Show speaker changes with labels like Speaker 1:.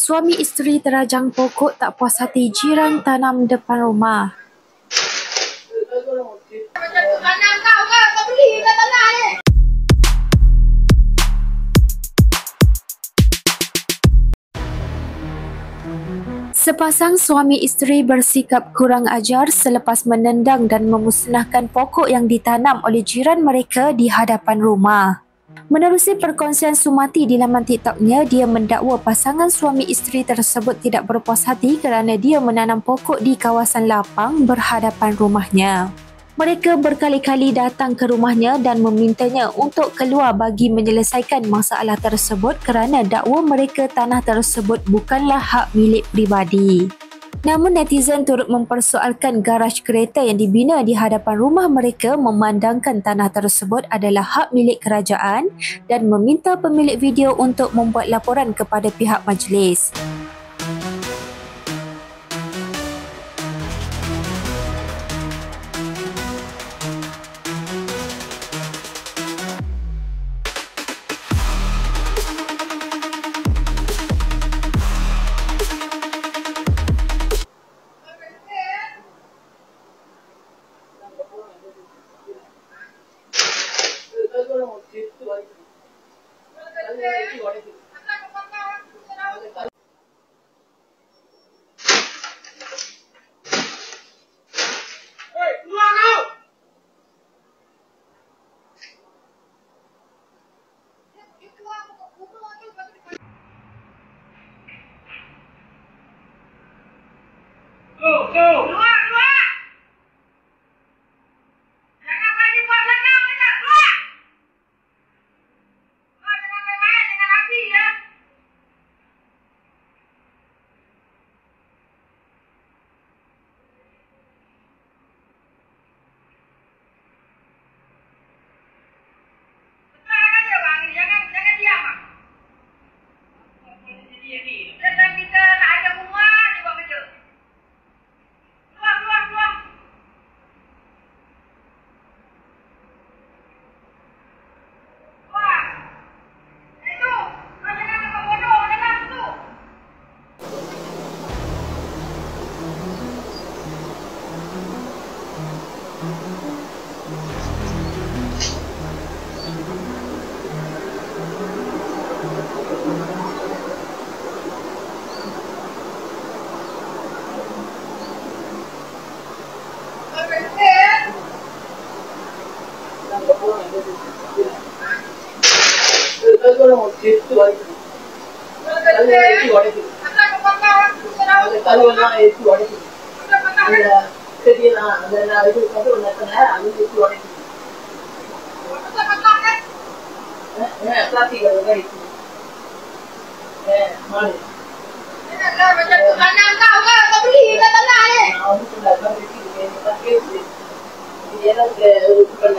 Speaker 1: Suami isteri terajang pokok tak puas hati jiran tanam depan rumah. Sepasang suami isteri bersikap kurang ajar selepas menendang dan memusnahkan pokok yang ditanam oleh jiran mereka di hadapan rumah. Menerusi perkongsian Sumati di laman TikToknya, dia mendakwa pasangan suami isteri tersebut tidak berpuas hati kerana dia menanam pokok di kawasan lapang berhadapan rumahnya. Mereka berkali-kali datang ke rumahnya dan memintanya untuk keluar bagi menyelesaikan masalah tersebut kerana dakwa mereka tanah tersebut bukanlah hak milik peribadi. Namun netizen turut mempersoalkan garaj kereta yang dibina di hadapan rumah mereka memandangkan tanah tersebut adalah hak milik kerajaan dan meminta pemilik video untuk membuat laporan kepada pihak majlis.
Speaker 2: Keluar! Jangan main buat belakang, keluar! Jangan main-main dengan api ya. Sekarang aja bang, jangan diam bang. Dan kita tak ada rumah, dia buat kerja. Keluar. Wah, itu, kau jangan nampak bodoh dalam tu. Macam tu tanah kau beli kat tanah ni. Dia nak bukan